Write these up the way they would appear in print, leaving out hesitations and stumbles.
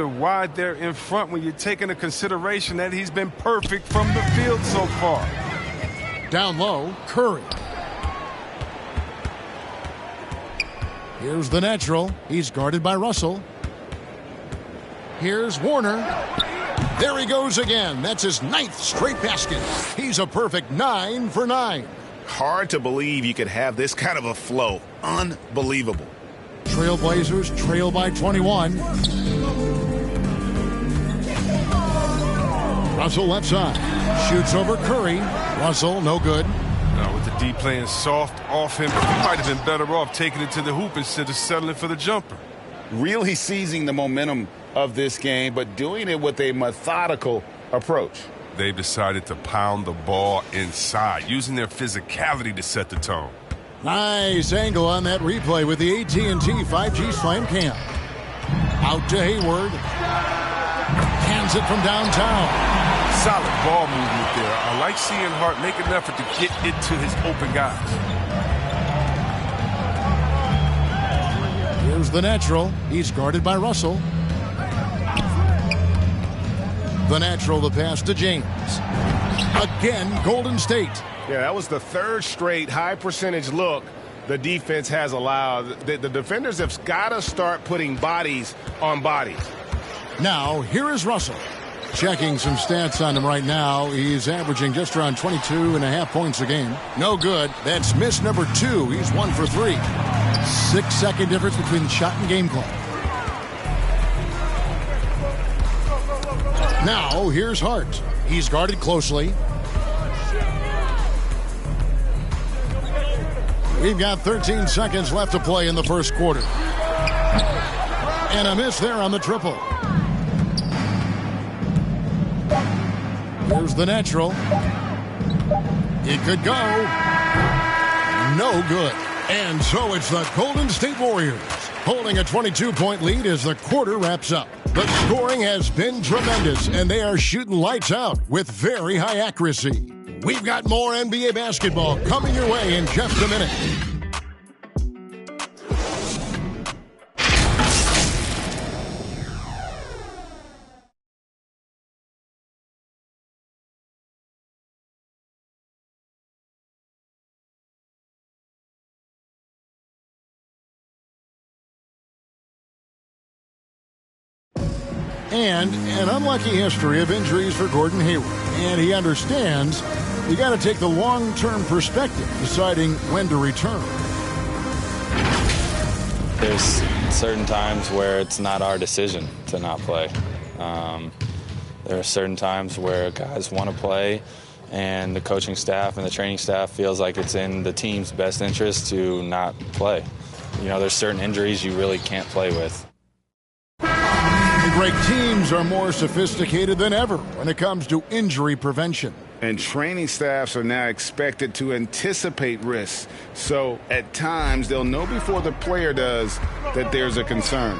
why they're in front when you're taking into consideration that he's been perfect from the field so far. Down low, Curry. Here's the natural. He's guarded by Russell. Here's Warner. There he goes again. That's his 9th straight basket. He's a perfect 9 for 9. Hard to believe you could have this kind of a flow. Unbelievable. Trailblazers trail by 21. Russell left side. Shoots over Curry. Russell, no good. Now with the D playing soft off him, he might have been better off taking it to the hoop instead of settling for the jumper. Really seizing the momentum of this game, but doing it with a methodical approach. They've decided to pound the ball inside, using their physicality to set the tone. Nice angle on that replay with the AT&T 5G Slam Cam. Out to Hayward. Hands it from downtown. Solid ball movement there. I like seeing Hart make an effort to get it to his open guys. Here's the natural. He's guarded by Russell. The natural, the pass to James. Again, Golden State. Yeah, that was the 3rd straight high percentage look the defense has allowed. The defenders have got to start putting bodies on bodies. Now, here is Russell. Checking some stats on him right now. He's averaging just around 22.5 points a game. No good. That's miss number 2. He's 1 for 3. 6-second difference between shot and game clock. Now, here's Hart. He's guarded closely. We've got 13 seconds left to play in the first quarter. And a miss there on the triple. Here's the natural. It could go. No good. And so it's the Golden State Warriors holding a 22-point lead as the quarter wraps up. The scoring has been tremendous, and they are shooting lights out with very high accuracy. We've got more NBA basketball coming your way in just a minute. And an unlucky history of injuries for Gordon Hayward. And he understands you got to take the long-term perspective, deciding when to return. There's certain times where it's not our decision to not play. There are certain times where guys want to play, and the coaching staff and the training staff feels like it's in the team's best interest to not play. You know, there's certain injuries you really can't play with. Great teams are more sophisticated than ever when it comes to injury prevention. And training staffs are now expected to anticipate risks. So at times they'll know before the player does that there's a concern.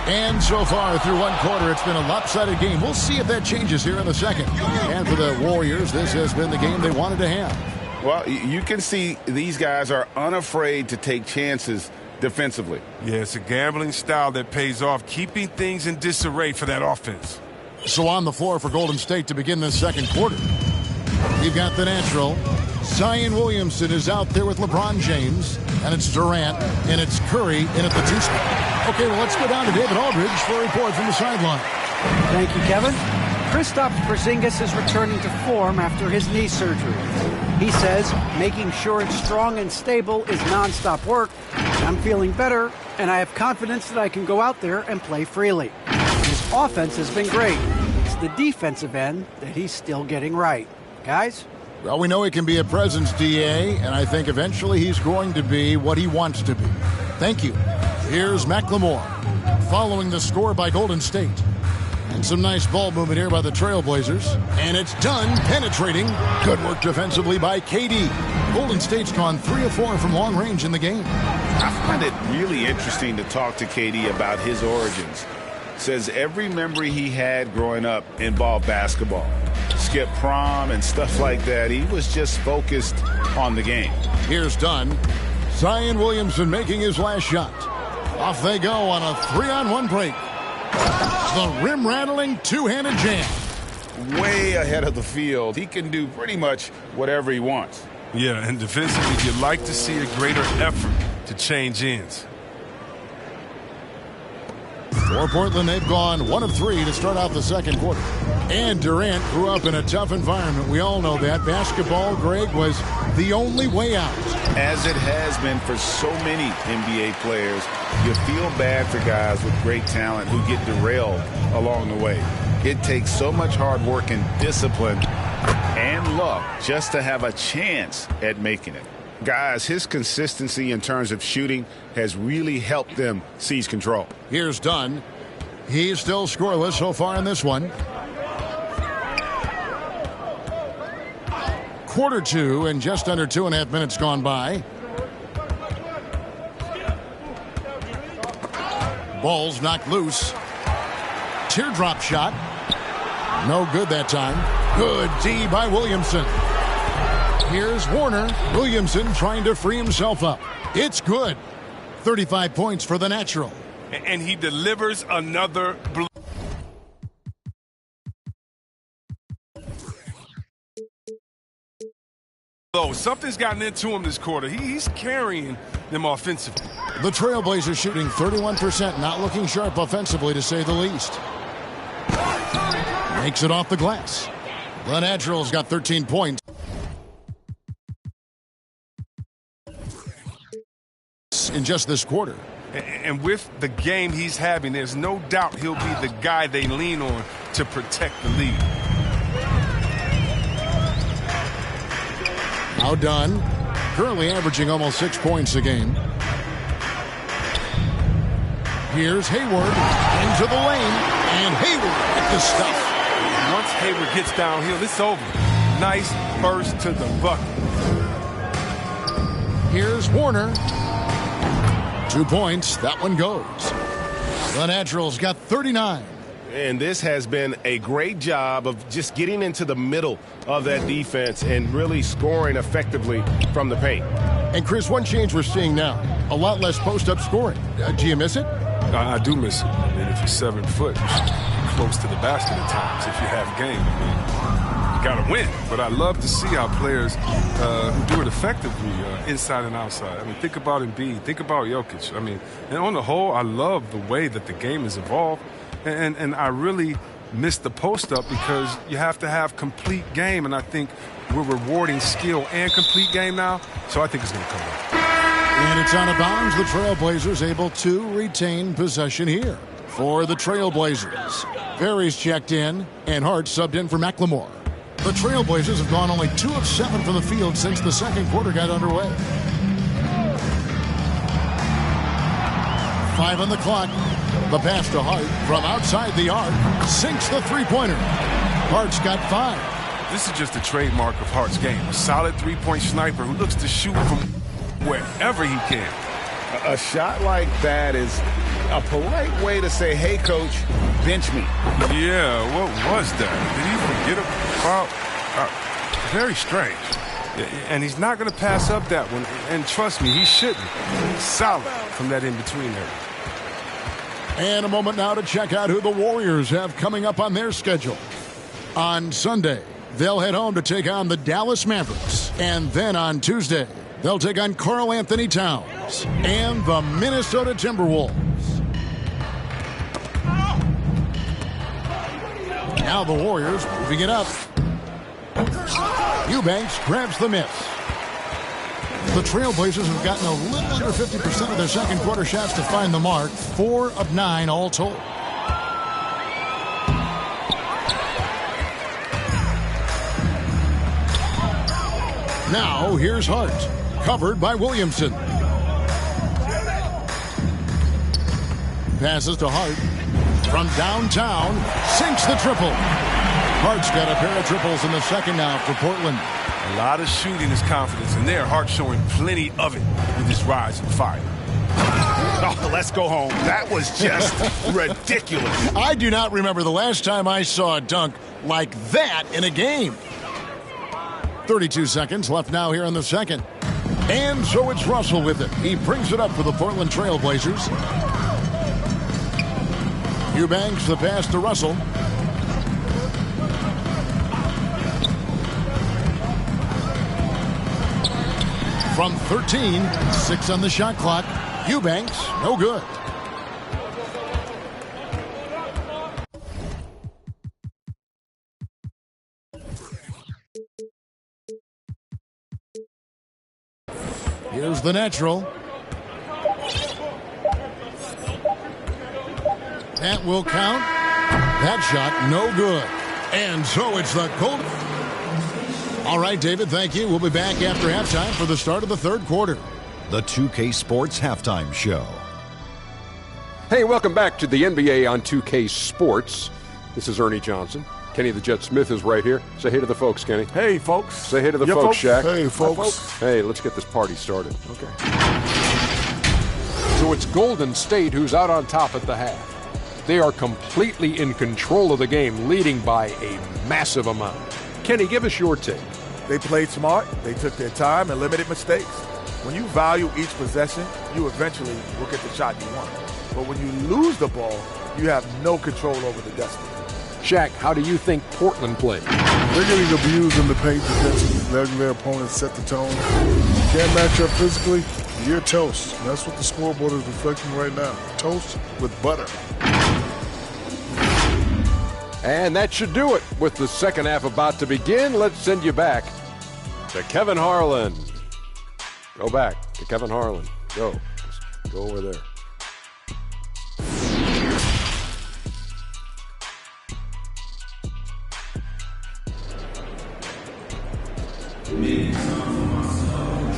And so far through one quarter, it's been a lopsided game. We'll see if that changes here in the second. And for the Warriors, this has been the game they wanted to have. Well, you can see these guys are unafraid to take chances defensively. Yeah, it's a gambling style that pays off, keeping things in disarray for that offense. So on the floor for Golden State to begin this second quarter, we've got the natural. Zion Williamson is out there with LeBron James, and it's Durant, and it's Curry in at the 2 spot. Okay, well, let's go down to David Aldridge for a report from the sideline. Thank you, Kevin. Kristaps Porzingis is returning to form after his knee surgery. He says making sure it's strong and stable is nonstop work. I'm feeling better, and I have confidence that I can go out there and play freely. His offense has been great. It's the defensive end that he's still getting right. Guys? Well, we know he can be a presence, D.A., and I think eventually he's going to be what he wants to be. Thank you. Here's McLemore following the score by Golden State. And some nice ball movement here by the Trailblazers. And it's done, penetrating. Good work defensively by KD. Golden State's gone 3 of 4 from long range in the game. I find it really interesting to talk to KD about his origins. Says every memory he had growing up involved basketball. Skip prom and stuff like that. He was just focused on the game. Here's Dunn. Zion Williamson making his last shot. Off they go on a 3-on-1 break. The rim-rattling two-handed jam. Way ahead of the field. He can do pretty much whatever he wants. Yeah, and defensively, you'd like to see a greater effort to change ends. For Portland, they've gone 1 of 3 to start out the second quarter. And Durant grew up in a tough environment. We all know that. Basketball, Greg, was the only way out. As it has been for so many NBA players, you feel bad for guys with great talent who get derailed along the way. It takes so much hard work and discipline and luck just to have a chance at making it. Guys, his consistency in terms of shooting has really helped them seize control. Here's Dunn. He's still scoreless so far in this one. Quarter 2 and just under 2.5 minutes gone by. Ball's knocked loose. Teardrop shot. No good that time. Good D by Williamson. Here's Warner. Williamson trying to free himself up. It's good. 35 points for the natural. And he delivers another blow. Something's gotten into him this quarter. He's carrying them offensively. The Trailblazers shooting 31%, not looking sharp offensively to say the least. Makes it off the glass. The Natural's got 13 points in just this quarter. And with the game he's having, there's no doubt he'll be the guy they lean on to protect the lead. Now Dunn, currently averaging almost 6 points a game. Here's Hayward into the lane, and Hayward at the stuff. Once Hayward gets downhill, it's over. Nice burst to the bucket. Here's Warner. 2 points. That one goes. The Natural's got 39. And this has been a great job of just getting into the middle of that defense and really scoring effectively from the paint. And, Chris, one change we're seeing now, a lot less post-up scoring. Do you miss it? I do miss it. I mean, if you're 7 foot, you should be close to the basket at times if you have game. I mean, you got to win. But I love to see how players who do it effectively inside and outside. I mean, think about Embiid. Think about Jokic. I mean, and on the whole, I love the way that the game has evolved. And I really miss the post-up because you have to have complete game. And I think we're rewarding skill and complete game now. So I think it's going to come back. And it's out of bounds. The Trailblazers able to retain possession here for the Trailblazers. Ferry's checked in, and Hart subbed in for McLemore. The Trailblazers have gone only 2 of 7 from the field since the second quarter got underway. 5 on the clock. The pass to Hart from outside the arc. Sinks the three-pointer. Hart's got 5. This is just a trademark of Hart's game. A solid three-point sniper who looks to shoot from wherever he can. A shot like that is a polite way to say, hey, coach, bench me. Yeah, what was that? Did he forget about? Very strange. And he's not going to pass up that one. And trust me, he shouldn't. Solid from that in-between there. And a moment now to check out who the Warriors have coming up on their schedule. On Sunday, they'll head home to take on the Dallas Mavericks. And then on Tuesday, they'll take on Karl Anthony Towns and the Minnesota Timberwolves. Now the Warriors moving it up. Eubanks grabs the miss. The Trailblazers have gotten a little under 50% of their second quarter shots to find the mark. 4 of 9 all told. Now here's Hart. Covered by Williamson. Passes to Hart. From downtown. Sinks the triple. Hart's got a pair of triples in the second now for Portland. A lot of shooting is confidence, and there Hart showing plenty of it with his rise and fire. Oh, let's go home. That was just ridiculous. I do not remember the last time I saw a dunk like that in a game. 32 seconds left now here in the second. And so it's Russell with it. He brings it up for the Portland Trailblazers. Eubanks, the pass to Russell. From 13, 6 on the shot clock. Eubanks, no good. Here's the natural. That will count. That shot, no good. And so it's the Colts. All right, David, thank you. We'll be back after halftime for the start of the third quarter. The 2K Sports Halftime Show. Hey, welcome back to the NBA on 2K Sports. This is Ernie Johnson. Kenny the Jet Smith is right here. Say hey to the folks, Kenny. Hey, folks. Say hey to the folks, Shaq. Hey, folks. Hey, let's get this party started. Okay. So it's Golden State who's out on top at the half. They are completely in control of the game, leading by a massive amount. Kenny, give us your take. They played smart. They took their time and limited mistakes. When you value each possession, you eventually will get the shot you want. But when you lose the ball, you have no control over the destiny. Shaq, how do you think Portland played? They're getting abused in the paint defensively, letting their opponents set the tone. Can't match up physically, you're toast. And that's what the scoreboard is reflecting right now. Toast with butter. And that should do it. With the second half about to begin, let's send you back to Kevin Harlan. Go back to Kevin Harlan. Go. Just go over there.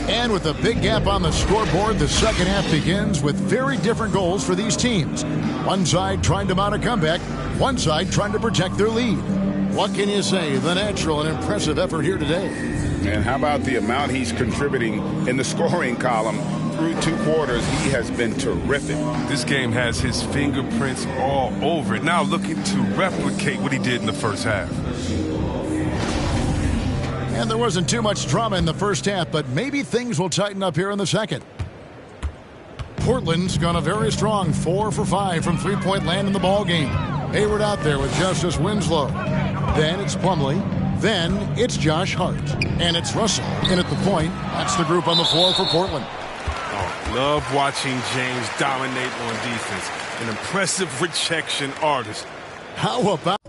And with a big gap on the scoreboard, the second half begins with very different goals for these teams. One side trying to mount a comeback, one side trying to protect their lead. What can you say? The natural and impressive effort here today. And how about the amount he's contributing in the scoring column? Through 2 quarters, he has been terrific. This game has his fingerprints all over it. Now looking to replicate what he did in the first half. And there wasn't too much drama in the first half, but maybe things will tighten up here in the second. Portland's gone a very strong 4 for 5 from three-point land in the ball game. Hayward out there with Justice Winslow. Then it's Plumlee. Then it's Josh Hart. And it's Russell. And at the point, that's the group on the floor for Portland. Oh, love watching James dominate on defense. An impressive rejection artist. How about...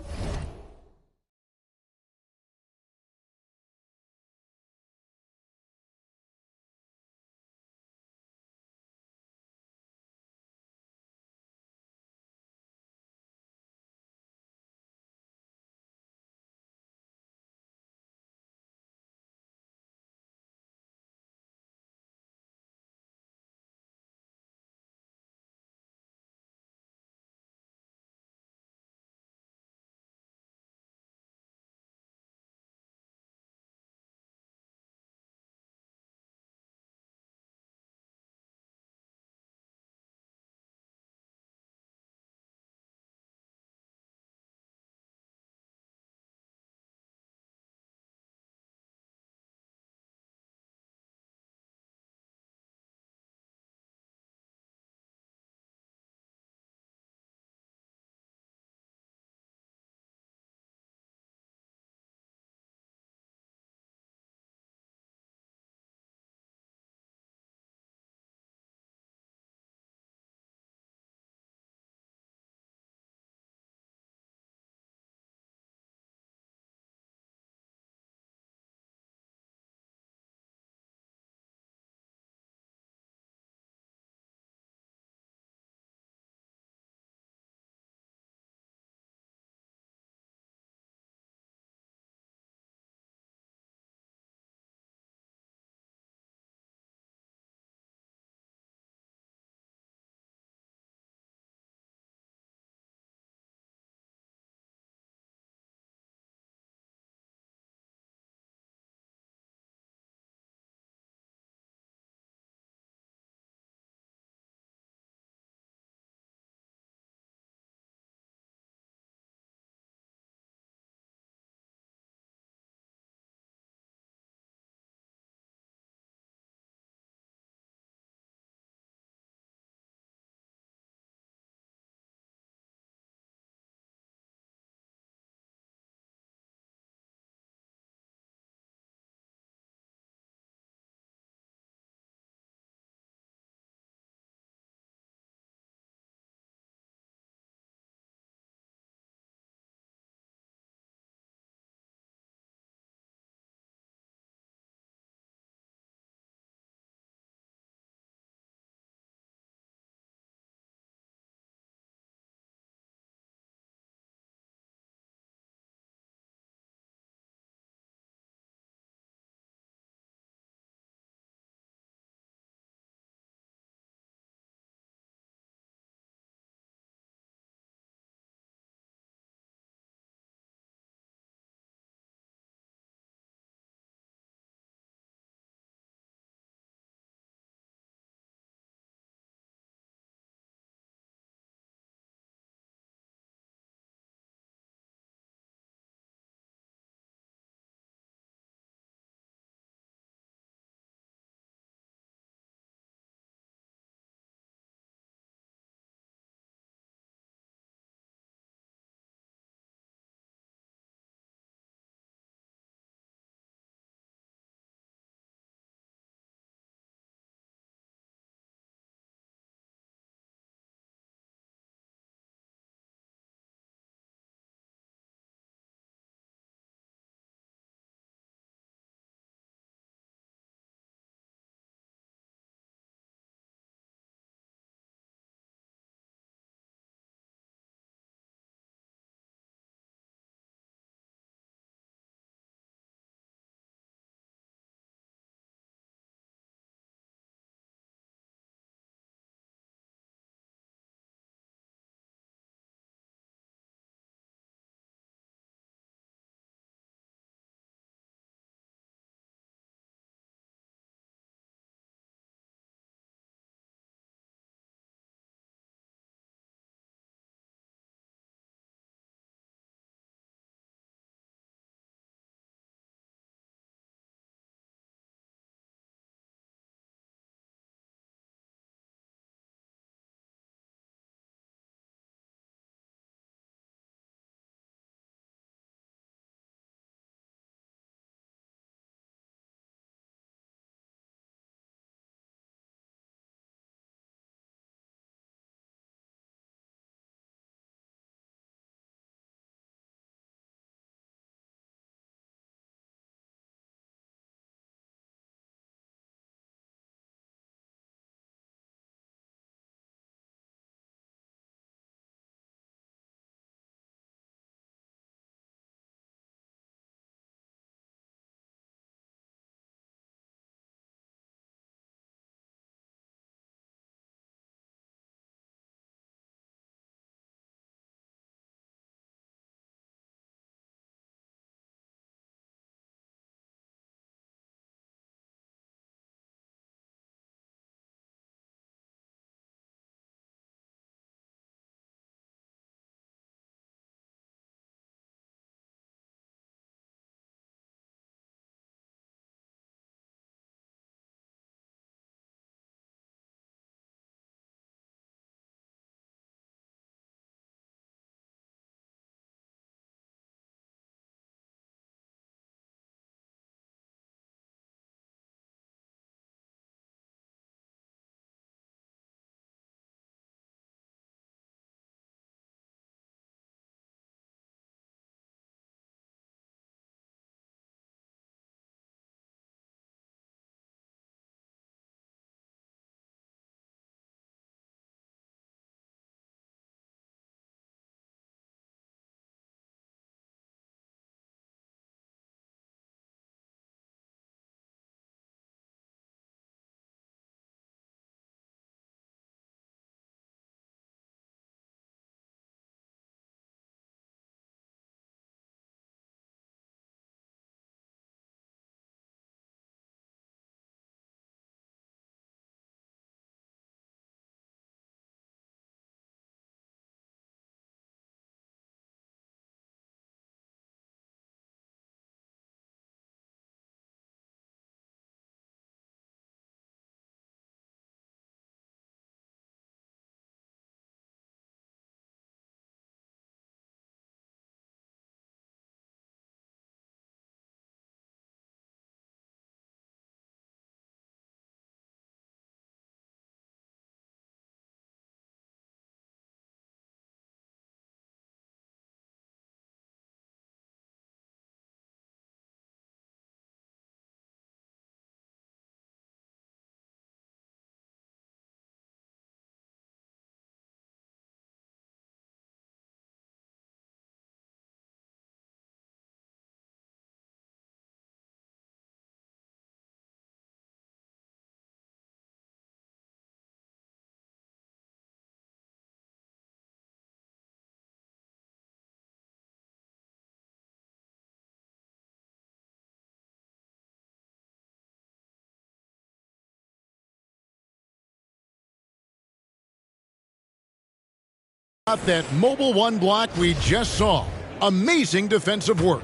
That mobile one block we just saw. Amazing defensive work.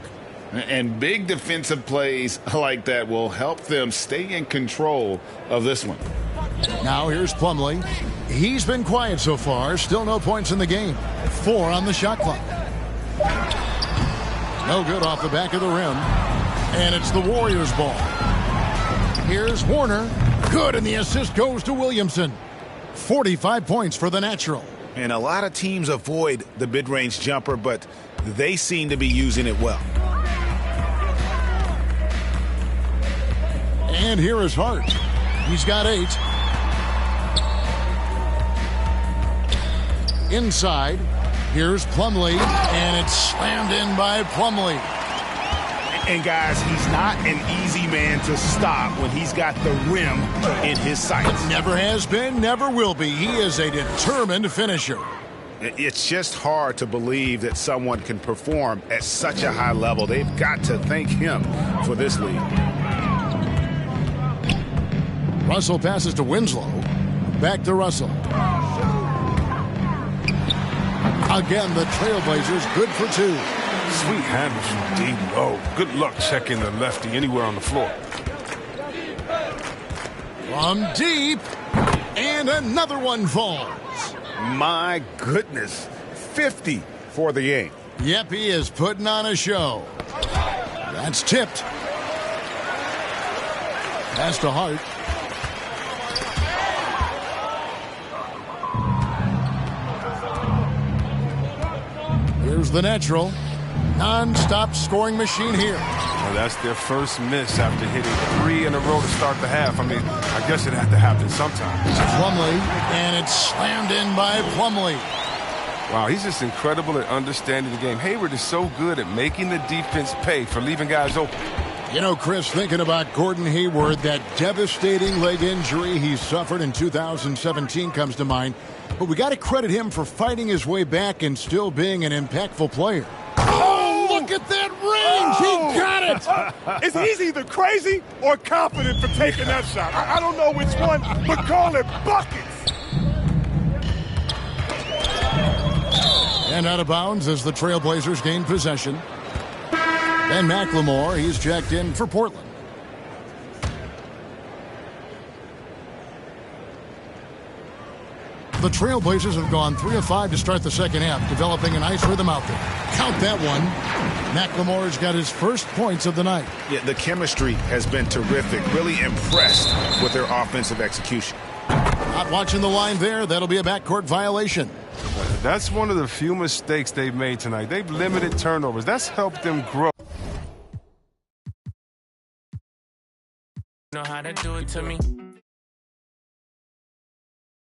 And big defensive plays like that will help them stay in control of this one. Now here's Plumlee. He's been quiet so far. Still no points in the game. 4 on the shot clock. No good off the back of the rim. And it's the Warriors' ball. Here's Warner. Good, and the assist goes to Williamson. 45 points for the natural. And a lot of teams avoid the mid-range jumper, but they seem to be using it well. And here is Hart. He's got 8. Inside, here's Plumlee, and it's slammed in by Plumlee. And guys, he's not an easy man to stop when he's got the rim in his sights. Never has been, never will be. He is a determined finisher. It's just hard to believe that someone can perform at such a high level. They've got to thank him for this lead. Russell passes to Winslow. Back to Russell. Again, the Trailblazers good for 2. Sweet handles from deep low. Good luck checking the lefty anywhere on the floor. From deep, and another one falls. My goodness, 50 for the game. Yep, he is putting on a show. That's tipped. Pass to Hart. Here's the natural. Non-stop scoring machine here. Well, that's their first miss after hitting 3 in a row to start the half. I mean, I guess it had to happen sometime. Plumlee, and it's slammed in by Plumlee. Wow, he's just incredible at understanding the game. Hayward is so good at making the defense pay for leaving guys open. You know, Chris, thinking about Gordon Hayward, that devastating leg injury he suffered in 2017 comes to mind. But we got to credit him for fighting his way back and still being an impactful player. Oh, look at that range! He got it! He's either crazy or confident for taking that shot. I don't know which one, but call it buckets. And out of bounds as the Trailblazers gain possession. Ben McLemore, he's checked in for Portland. The Trailblazers have gone 3 of 5 to start the second half, developing a nice rhythm out there. Count that one. McLemore's got his first points of the night. Yeah, the chemistry has been terrific. Really impressed with their offensive execution. Not watching the line there. That'll be a backcourt violation. That's one of the few mistakes they've made tonight. They've limited turnovers. That's helped them grow. Know how to do it to me.